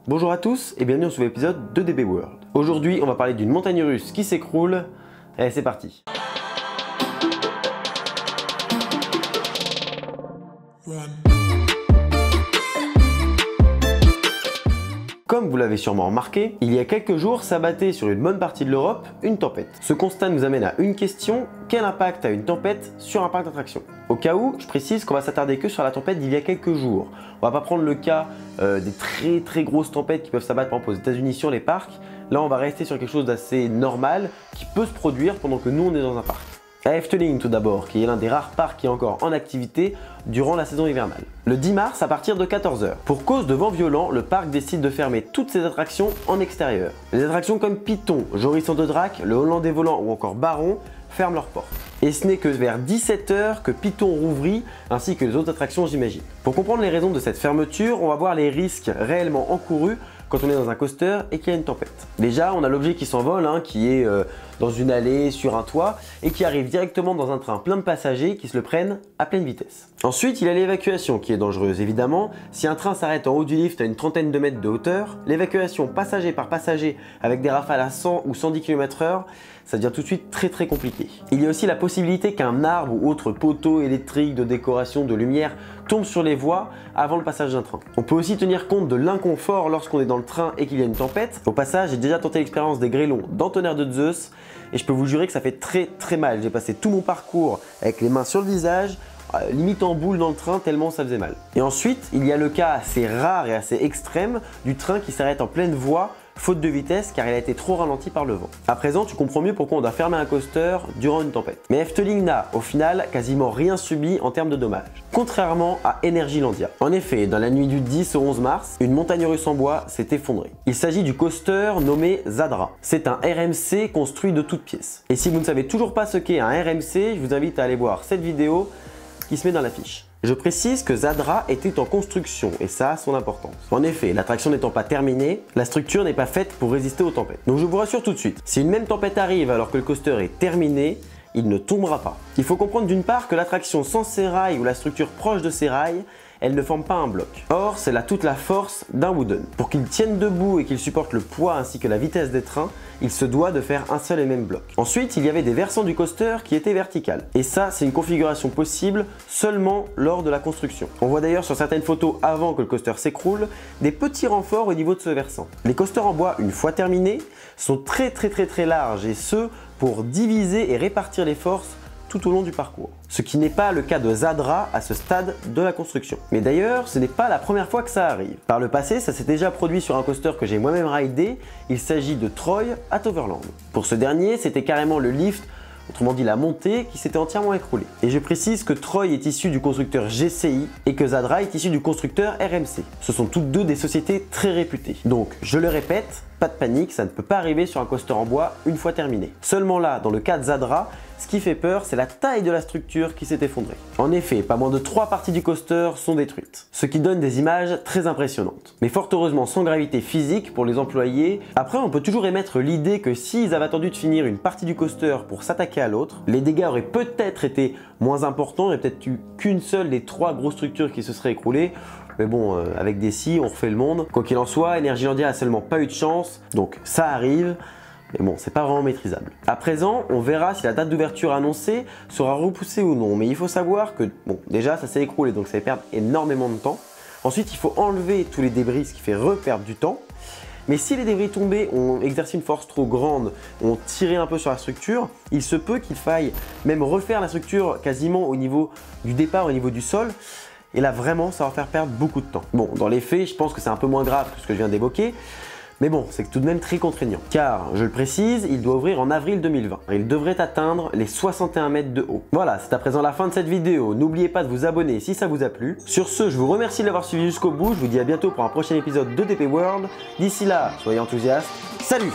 Bonjour à tous et bienvenue sur l'épisode de DB World. Aujourd'hui, on va parler d'une montagne russe qui s'écroule. Allez, c'est parti. Comme vous l'avez sûrement remarqué, il y a quelques jours s'abattait sur une bonne partie de l'Europe une tempête. Ce constat nous amène à une question: quel impact a une tempête sur un parc d'attractions? Au cas où, je précise qu'on va s'attarder que sur la tempête d'il y a quelques jours. On va pas prendre le cas des très grosses tempêtes qui peuvent s'abattre par exemple aux États-Unis sur les parcs. Là, on va rester sur quelque chose d'assez normal qui peut se produire pendant que nous on est dans un parc. À Efteling tout d'abord, qui est l'un des rares parcs qui est encore en activité durant la saison hivernale. Le 10 mars à partir de 14 h. Pour cause de vent violent, le parc décide de fermer toutes ses attractions en extérieur. Les attractions comme Python, Jorisson de Drac, le Hollandais volant ou encore Baron ferment leurs portes. Et ce n'est que vers 17 h que Python rouvrit, ainsi que les autres attractions j'imagine. Pour comprendre les raisons de cette fermeture, on va voir les risques réellement encourus quand on est dans un coaster et qu'il y a une tempête. Déjà, on a l'objet qui s'envole, qui est dans une allée, sur un toit, et qui arrive directement dans un train plein de passagers qui se le prennent à pleine vitesse. Ensuite, il y a l'évacuation qui est dangereuse évidemment. Si un train s'arrête en haut du lift à une trentaine de mètres de hauteur, l'évacuation passager par passager avec des rafales à 100 ou 110 km/h, ça devient tout de suite très compliqué. Il y a aussi la possibilité qu'un arbre ou autre poteau électrique de décoration de lumière tombe sur les voies avant le passage d'un train. On peut aussi tenir compte de l'inconfort lorsqu'on est dans le train et qu'il y a une tempête. Au passage, j'ai déjà tenté l'expérience des grêlons dans Tonnerre de Zeus et je peux vous jurer que ça fait très mal. J'ai passé tout mon parcours avec les mains sur le visage, limite en boule dans le train tellement ça faisait mal. Et ensuite, il y a le cas assez rare et assez extrême du train qui s'arrête en pleine voie faute de vitesse car il a été trop ralenti par le vent. À présent, tu comprends mieux pourquoi on doit fermer un coaster durant une tempête. Mais Efteling n'a au final quasiment rien subi en termes de dommages, contrairement à Energylandia. En effet, dans la nuit du 10 au 11 mars, une montagne russe en bois s'est effondrée. Il s'agit du coaster nommé Zadra. C'est un RMC construit de toutes pièces. Et si vous ne savez toujours pas ce qu'est un RMC, je vous invite à aller voir cette vidéo qui se met dans la fiche. Je précise que Zadra était en construction et ça a son importance. En effet, l'attraction n'étant pas terminée, la structure n'est pas faite pour résister aux tempêtes. Donc je vous rassure tout de suite, si une même tempête arrive alors que le coaster est terminé, il ne tombera pas. Il faut comprendre d'une part que l'attraction sans ses rails ou la structure proche de ses rails, elle ne forme pas un bloc. Or, c'est là toute la force d'un wooden. Pour qu'il tienne debout et qu'il supporte le poids ainsi que la vitesse des trains, il se doit de faire un seul et même bloc. Ensuite, il y avait des versants du coaster qui étaient verticales. Et ça, c'est une configuration possible seulement lors de la construction. On voit d'ailleurs sur certaines photos avant que le coaster s'écroule, des petits renforts au niveau de ce versant. Les coasters en bois, une fois terminés, sont très larges et ce, pour diviser et répartir les forces tout au long du parcours. Ce qui n'est pas le cas de Zadra à ce stade de la construction. Mais d'ailleurs, ce n'est pas la première fois que ça arrive. Par le passé, ça s'est déjà produit sur un coaster que j'ai moi-même ridé. Il s'agit de Troy à Toverland. Pour ce dernier, c'était carrément le lift, autrement dit la montée, qui s'était entièrement écroulée. Et je précise que Troy est issu du constructeur GCI et que Zadra est issu du constructeur RMC. Ce sont toutes deux des sociétés très réputées. Donc, je le répète, pas de panique, ça ne peut pas arriver sur un coaster en bois une fois terminé. Seulement là, dans le cas de Zadra, ce qui fait peur, c'est la taille de la structure qui s'est effondrée. En effet, pas moins de 3 parties du coaster sont détruites, ce qui donne des images très impressionnantes. Mais fort heureusement sans gravité physique pour les employés. Après, on peut toujours émettre l'idée que s'ils avaient attendu de finir une partie du coaster pour s'attaquer à l'autre, les dégâts auraient peut-être été moins importants et peut-être eu qu'une seule des 3 grosses structures qui se seraient écroulées. Mais bon, avec des scies, on refait le monde. Quoi qu'il en soit, Energylandia a seulement pas eu de chance, donc ça arrive. Mais bon, c'est pas vraiment maîtrisable. À présent, on verra si la date d'ouverture annoncée sera repoussée ou non. Mais il faut savoir que, bon, déjà, ça s'est écroulé, donc ça va perdre énormément de temps. Ensuite, il faut enlever tous les débris, ce qui fait reperdre du temps. Mais si les débris tombés ont exercé une force trop grande, ont tiré un peu sur la structure, il se peut qu'il faille même refaire la structure quasiment au niveau du départ, au niveau du sol. Et là, vraiment, ça va faire perdre beaucoup de temps. Bon, dans les faits, je pense que c'est un peu moins grave que ce que je viens d'évoquer. Mais bon, c'est tout de même très contraignant. Car, je le précise, il doit ouvrir en avril 2020. Il devrait atteindre les 61 mètres de haut. Voilà, c'est à présent la fin de cette vidéo. N'oubliez pas de vous abonner si ça vous a plu. Sur ce, je vous remercie de l'avoir suivi jusqu'au bout. Je vous dis à bientôt pour un prochain épisode de DB World. D'ici là, soyez enthousiastes. Salut!